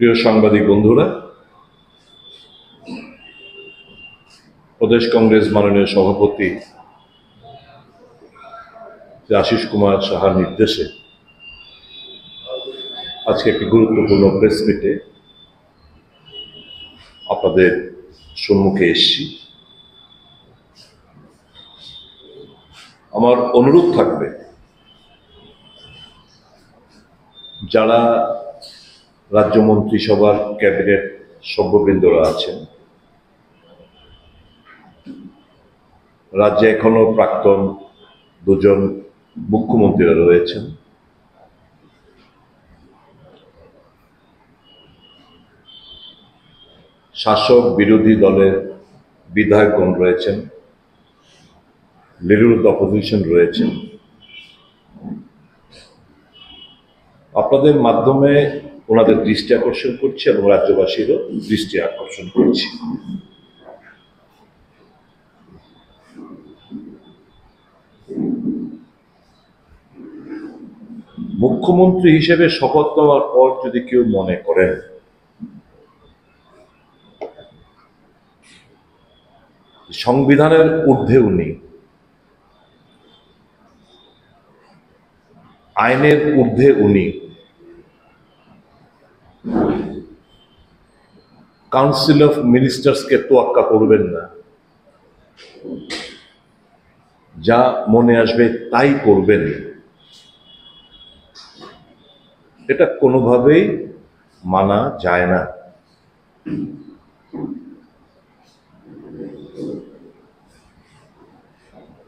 প্রিয় সাংবাদিক বন্ধুরা, প্রদেশ কংগ্রেস মাননীয় সভাপতি আশিস কুমার সাহার নির্দেশে আজকে একটি গুরুত্বপূর্ণ প্রেস মিটে আপনাদের সম্মুখে এসেছি। আমার অনুরোধ থাকবে, যারা রাজ্য মন্ত্রিসভার ক্যাবিনেট সভ্যবৃন্দরা আছেন, রাজ্যে এখনো প্রাক্তন দুজন মুখ্যমন্ত্রীরা রয়েছেন, শাসক বিরোধী দলের বিধায়কগণ রয়েছেন, লিডার অফ দ্য অপোজিশন রয়েছেন। আপনাদের মাধ্যমে ওনাদের দৃষ্টি আকর্ষণ করছি এবং রাজ্যবাসীরও দৃষ্টি আকর্ষণ করছি। মুখ্যমন্ত্রী হিসেবে শপথ নেওয়ার পর যদি কেউ মনে করেন সংবিধানের ঊর্ধ্বে উনি, আইনের ঊর্ধ্বে উনি, কাউন্সিল অফ মিনিস্টার্সকে তোয়াক্কা করবেন না, যা মনে আসবে তাই করবেন, এটা কোনোভাবেই মানা যায় না।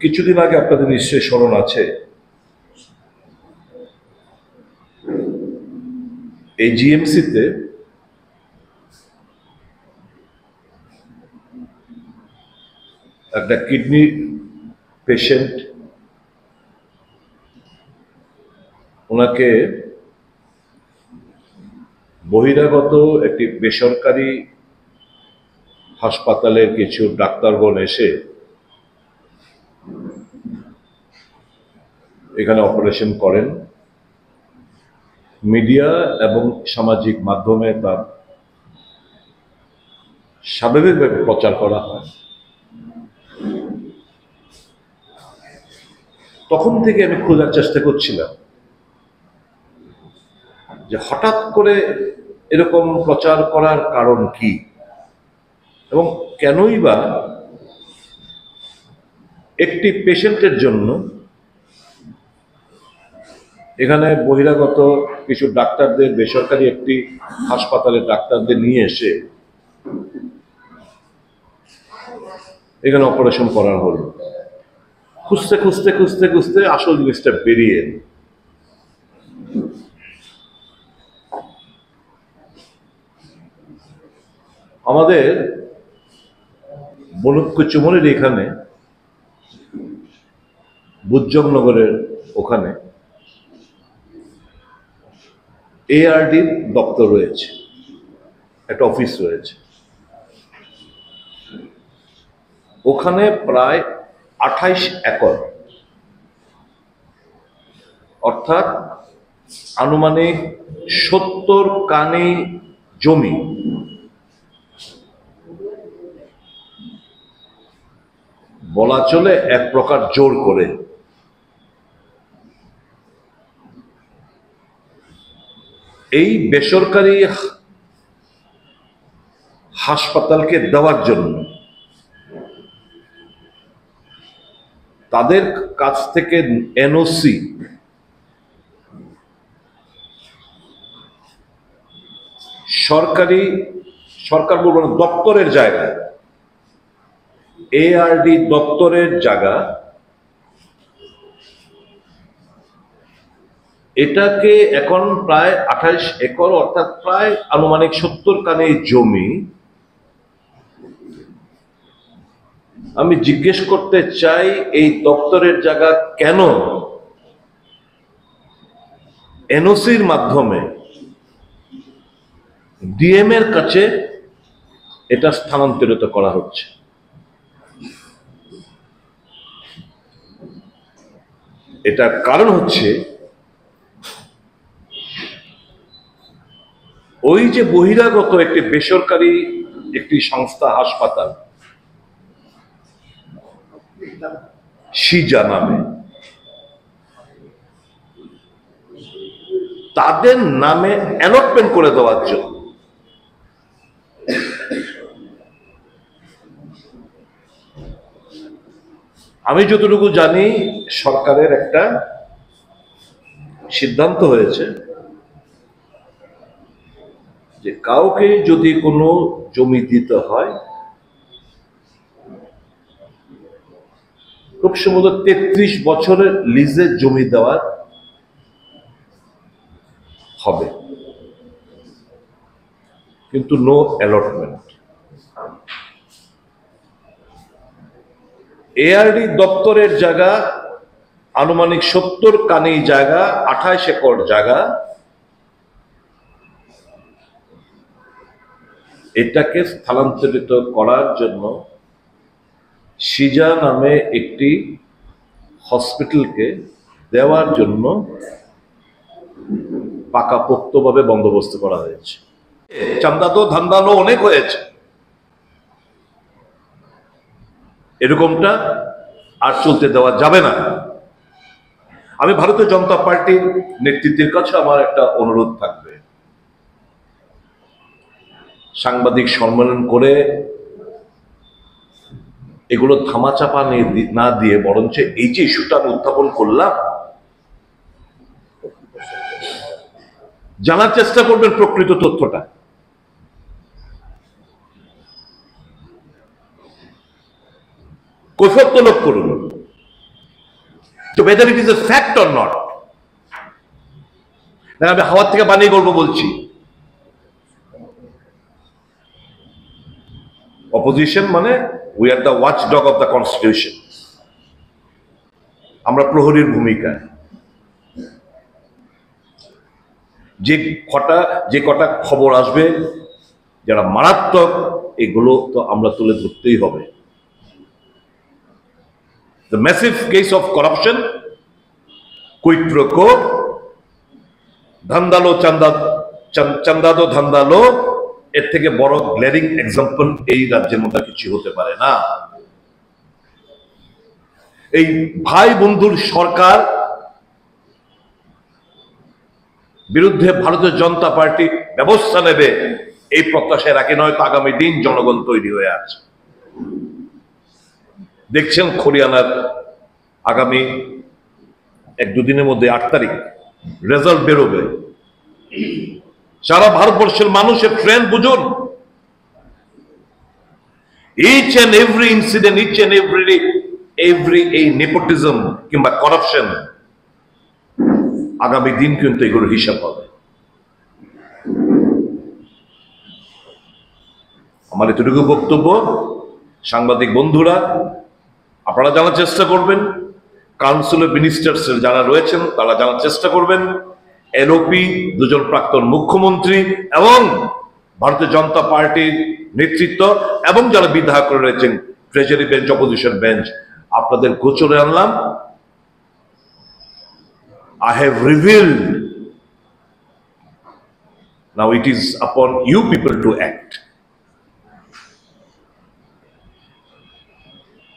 কিছুদিন আগে আপনাদের নিশ্চয়ই স্মরণ আছে, এই জিএমসিতে একটা কিডনি পেশেন্ট, ওনাকে বহিরাগত একটি বেসরকারি হাসপাতালের কিছু ডাক্তারগণ এসে এখানে অপারেশন করেন। মিডিয়া এবং সামাজিক মাধ্যমে তার স্বাভাবিকভাবে প্রচার করা হয়। তখন থেকে আমি খোঁজার চেষ্টা করছিলাম যে হঠাৎ করে এরকম প্রচার করার কারণ কি এবং কেনই বা একটি পেশেন্টের জন্য এখানে বহিরাগত কিছু ডাক্তারদের, বেসরকারি একটি হাসপাতালের ডাক্তারদের নিয়ে এসে এখানে অপারেশন করার হলো। খুঁজতে খুঁজতে খুঁজতে খুঁজতে আসল জিনিসটা বেরিয়ে এল। আমাদের বনুকুচুমনির এখানে বুজ্জগনগরের ওখানে এআরডি দপ্তর রয়েছে, একটা অফিস রয়েছে। ওখানে প্রায় 28 একর, অর্থাৎ আনুমানিক 70 কানি জমি বলা চলে এক প্রকার জোর করে এই বেসরকারি হাসপাতালকে দেওয়ার জন্য তাদের কাছ থেকে এনওসি সরকার বলবো না, দপ্তরের জায়গায়, এআরডি দপ্তরের জায়গা, এটাকে এখন প্রায় 28 একর অর্থাৎ প্রায় আনুমানিক 70 কানি জমি। আমি জিজ্ঞেস করতে চাই, এই দপ্তরের জায়গা কেন এনওসির মাধ্যমে ডিএম এর কাছে এটা স্থানান্তরিত করা হচ্ছে? এটার কারণ হচ্ছে ওই যে বহিরাগত একটি বেসরকারি একটি সংস্থা হাসপাতাল সিজা নামে, তাদের নামে অ্যালটমেন্ট করে দেওয়ার জন্য আমি যতটুকু জানি সরকারের একটা সিদ্ধান্ত হয়েছে যে কাউকে যদি কোনো জমি দিতে হয়, খুব সম্ভবত 33 বছরের লিজে জমি দেওয়ার হবে, কিন্তু নো অ্যালটমেন্ট। এআরডি দপ্তরের জায়গা আনুমানিক 70 কানি জায়গা, 28 একর জায়গা, এটাকে স্থানান্তরিত করার জন্য সিজা নামে একটি হসপিটালকে দেওয়ার জন্য পাকাপোক্তভাবে বন্দোবস্ত করা হয়েছে। চান্দাতো ধান্দালো অনেক হয়েছে, এরকমটা আর চলতে দেওয়া যাবে না। আমি ভারতীয় জনতা পার্টির নেতৃত্বের কাছে আমার একটা অনুরোধ থাকবে, সাংবাদিক সম্মেলন করে এগুলো থামাচাপা না দিয়ে বরঞ্চ এই যে ইস্যুটা আমি উত্থাপন করলাম, জানার চেষ্টা করবেন প্রকৃত তথ্যটা। কৈফিয়ত তলব করুন, তো whether it is a fact or not। আমি হাওয়ার থেকে বানিয়ে গল্প বলছি। অপোজিশন মানে we are the watch dog of the constitution, আমরা প্রহরীর ভূমিকায়। যে কটা খবর আসবে যারা মারাত্মক, এগুলো তো আমরা তুলে ধরতেই হবে। The massive case of corruption, quid pro quo, ধান্দালো চান্দাদো ধান্দালো, এর থেকে বড় গ্লেরিং এক্সাম্পল এই রাজ্যের মধ্যে কিছু হতে পারে না। এই ভাই বন্ধুর সরকার বিরুদ্ধে ভারতীয় জনতা পার্টি ব্যবস্থা নেবে এই প্রত্যাশায় রাখে, নয়তো আগামী দিন জনগণ তৈরি হয়ে আছে। দেখছেন হরিয়ানার আগামী 1-2 দিনের মধ্যে 8 তারিখ রেজাল্ট বেরোবে। সারা ভারতবর্ষের মানুষের ট্রেন বুঝুন, each and every incident, each and every এই নেপোটিজম কিংবা করাপশন, আগামী দিন কিন্তু এগুলো হিসাব হবে। আমার এতটুকু বক্তব্য, সাংবাদিক বন্ধুরা আপনারা জানার চেষ্টা করবেন, কাউন্সিল অফ মিনিস্টার্স যারা রয়েছেন তারা জানার চেষ্টা করবেন, এলওপি 2 জন প্রাক্তন মুখ্যমন্ত্রী এবং ভারতীয় জনতা পার্টির নেতৃত্ব এবং যারা বিধায়ক রয়েছেন, ট্রেজারি বেঞ্চ, অপোজিশন বেঞ্চ, আপনাদের গোচরে আনলাম। I have revealed, now it is upon you people to act.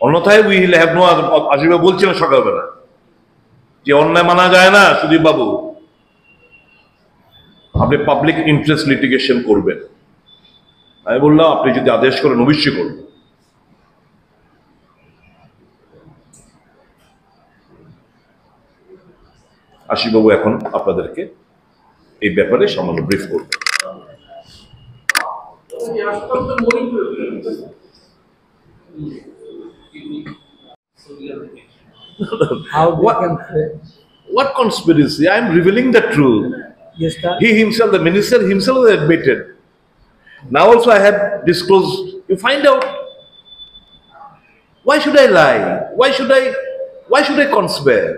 অন্যথায় we will have no other. Asif babu বলছিলেন সকালবেলা যে অন্যায় মানা যায় না, সুদীপ বাবু আপনি পাবলিক ইন্টারেস্ট লিটিগেশন করবেন। আমি বললাম আপনি যদি আদেশ করেন অবশ্যই করবেন। আশিস বাবু এখন আপনাদেরকে এই ব্যাপারে সামান্য ব্রিফ করবেন। What conspiracy? I am revealing the truth. Yes, sir. He himself, the minister himself, has admitted. Now also I have disclosed. You find out. Why should I lie? Why should I conspire?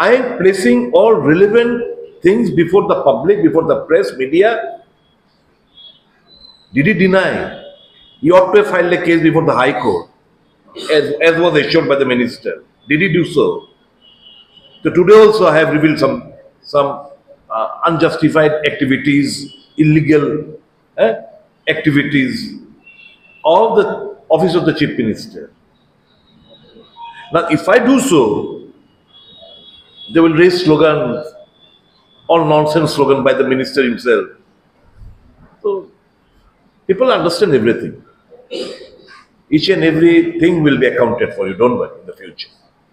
I am placing all relevant things before the public, before the press, media. Did he deny? He ought to have filed a case before the High Court, as was assured by the minister. Did he do so? So today also I have revealed some unjustified activities, illegal activities of the office of the Chief Minister. Now, if I do so, they will raise slogans, all nonsense slogan by the minister himself. So people understand everything. Each and everything will be accounted for. You don't worry in the future.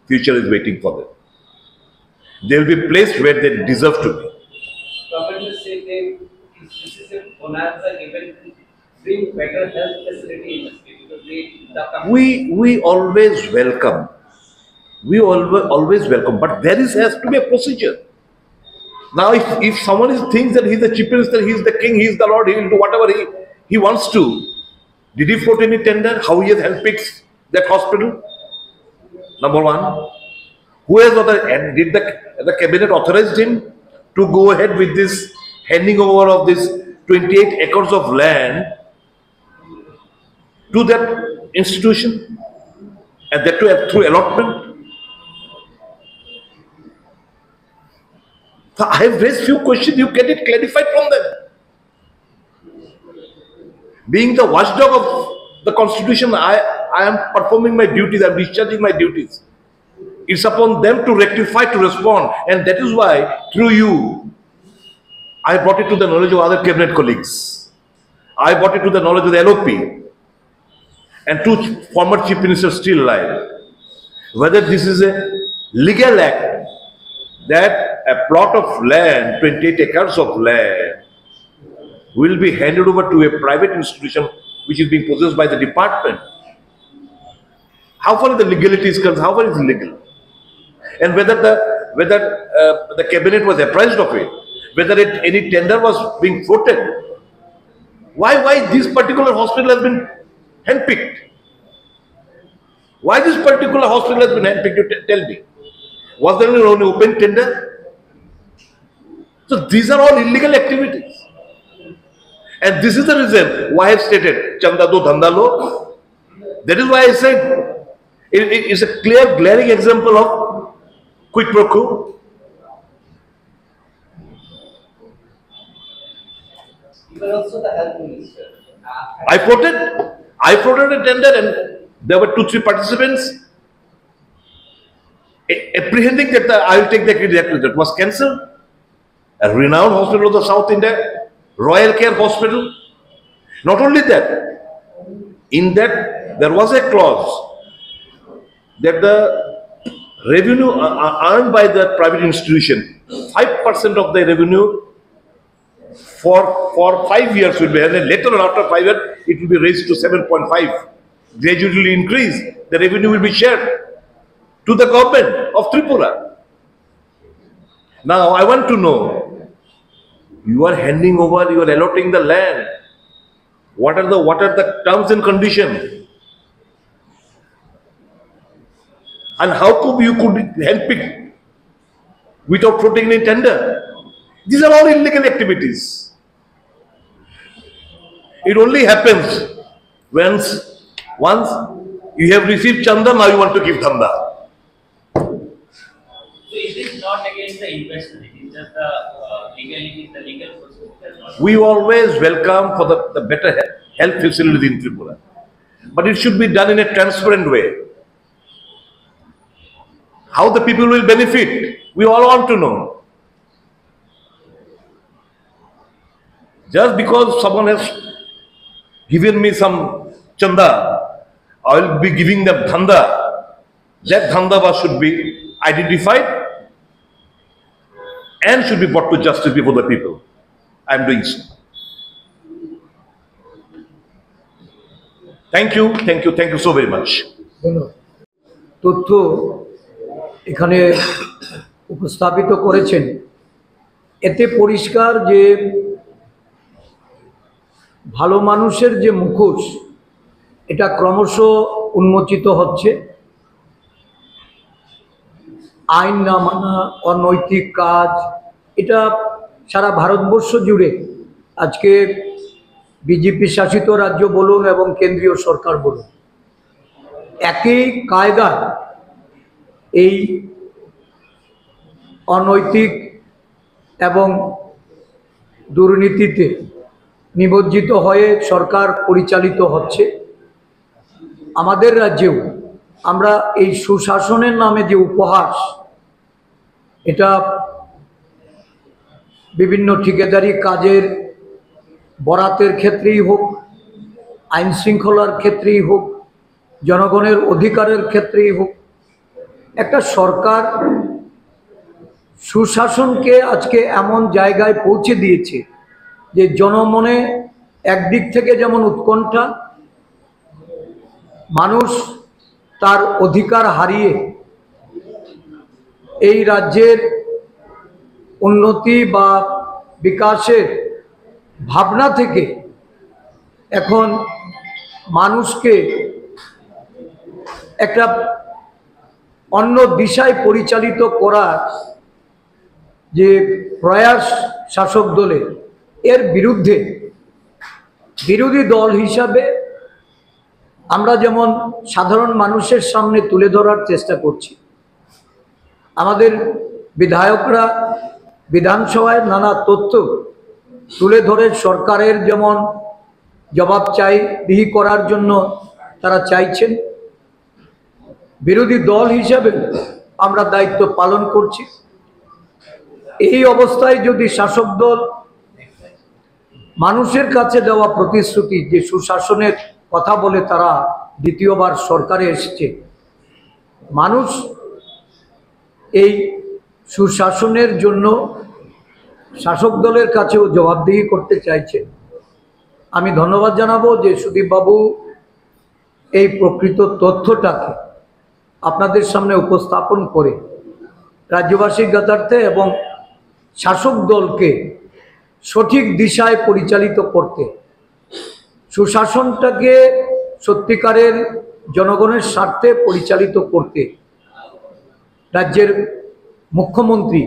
Future is waiting for them. They will be placed where they deserve to be. Government say this is a bonanza given to bring better health facility in the state because we always welcome. We always welcome, but there has to be a procedure. Now, if someone thinks that he's the chief minister, he's the king, he's the lord, he will do whatever he wants to. Did he float any tender? How he has handpicked that hospital? Number one. Who has did the cabinet authorized him to go ahead with this handing over of this 28 acres of land to that institution, and that too through allotment? So I have raised few questions. You get it clarified from them. Being the watchdog of the constitution, I am performing my duties. I am discharging my duties. It's upon them to rectify, to respond, and that is why through you I brought it to the knowledge of other cabinet colleagues. I brought it to the knowledge of the LOP and two former chief ministers still alive. Whether this is a legal act that a plot of land, 28 acres of land, will be handed over to a private institution which is being possessed by the department. How far the legality is concerned, how far is legal? And whether the cabinet was apprised of it, whether any tender was being floated, why this particular hospital has been handpicked? Why this particular hospital has been handpicked? You tell me. Was there any open tender? So these are all illegal activities. And this is the reason why I have stated Chanda do Dhanda lo. That is why I said it is a clear, glaring example of quid pro quo. even also the health minister. I floated a tender and there were 2-3 participants apprehending that I will take the credit. That was cancelled. A renowned hospital of the South India, Royal Care Hospital. Not only that, in that there was a clause that the revenue earned by the private institution, 5% of the revenue for 5 years will be, and then later on after 5 years it will be raised to 7.5, gradually increase. The revenue will be shared to the government of Tripura. Now I want to know, you are handing over, you are allotting the land. What are the terms and conditions? And how come you could handpick without floating any tender? These are all illegal activities. It only happens once you have received chanda, now you want to give dhanda. So it is not against the investment, it is just the legal process. We always welcome for the better health facilities in Tripura. But it should be done in a transparent way. How the people will benefit, we all want to know. Just because someone has given me some chanda, I will be giving them dhanda. That dhanda should be identified and should be brought to justice before the people. I am doing so. Thank you so very much. তথ্য এখানে উপস্থাপিত করেছেন, এতে পরিষ্কার যে ভালো মানুষের যে মুখোশ এটা ক্রমশ উন্মোচিত হচ্ছে। আইন না মানা, অনৈতিক কাজ, এটা সারা ভারতবর্ষ জুড়ে আজকে বিজেপি শাসিত রাজ্য বলুন এবং কেন্দ্রীয় সরকার বলুন, একই কায়দায় এই অনৈতিক এবং দুর্নীতিতে নিমজ্জিত হয়ে সরকার পরিচালিত হচ্ছে। আমাদের রাজ্যেও আমরা এই সুশাসনের নামে যে উপহাস, এটা বিভিন্ন ঠিকাদারি কাজের বরাতের ক্ষেত্রেই হোক, আইন শৃঙ্খলার ক্ষেত্রেই হোক, জনগণের অধিকারের ক্ষেত্রেই হোক, একটা সরকার সুশাসনকে আজকে এমন জায়গায় পৌঁছে দিয়েছে যে জনমনে একদিক থেকে যেমন উৎকণ্ঠা, মানুষ তার অধিকার হারিয়ে এই রাজ্যের উন্নতি বা বিকাশের ভাবনা থেকে এখন মানুষকে একটা অন্য দিশায় পরিচালিত করার যে প্রয়াস শাসক দলের, এর বিরুদ্ধে বিরোধী দল হিসাবে আমরা যেমন সাধারণ মানুষের সামনে তুলে ধরার চেষ্টা করছি, আমাদের বিধায়করা বিধানসভায় নানা তথ্য তুলে ধরে সরকারের যেমন জবাবদিহি করার জন্য তারা চাইছেন, বিরোধী দল হিসাবে আমরা দায়িত্ব পালন করছি। এই অবস্থায় যদি শাসক দল মানুষের কাছে দেওয়া প্রতিশ্রুতি যে সুশাসনের কথা বলে তারা দ্বিতীয়বার সরকারে এসেছে, মানুষ এই সুশাসনের জন্য শাসক দলের কাছেও জবাবদিহি করতে চাইছে। আমি ধন্যবাদ জানাবো যে সুদীপ বাবু এই প্রকৃত তথ্যটাকে আপনাদের সামনে উপস্থাপন করে রাজ্যবাসীর জ্ঞাতার্থে এবং শাসক দলকে সঠিক দিশায় পরিচালিত করতে, সুশাসনটাকে সত্যিকারের জনগণের স্বার্থে পরিচালিত করতে রাজ্যের মুখ্যমন্ত্রী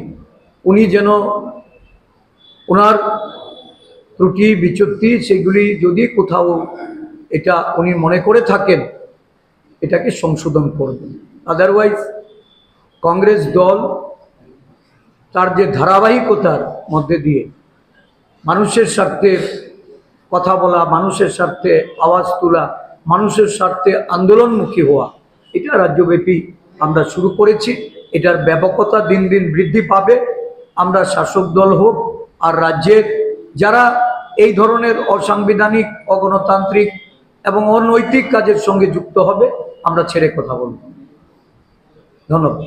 উনি যেন ওনার ত্রুটি বিচ্যুতি সেগুলি যদি কোথাও এটা উনি মনে করে থাকেন এটাকে সংশোধন করবেন। আদারওয়াইজ কংগ্রেস দল তার যে ধারাবাহিকতার মধ্যে দিয়ে মানুষের স্বার্থে কথা বলা, মানুষের স্বার্থে আওয়াজ তোলা, মানুষের স্বার্থে আন্দোলনমুখী হওয়া, এটা রাজ্যব্যাপী আমরা শুরু করেছি। এটার ব্যাপকতা দিন দিন বৃদ্ধি পাবে। আমরা শাসক দল হোক আর রাজ্যের যারা এই ধরনের অসাংবিধানিক, অগণতান্ত্রিক এবং অনৈতিক কাজের সঙ্গে যুক্ত হবে, আমরা ছেড়ে কথা বলব। ধন্যবাদ।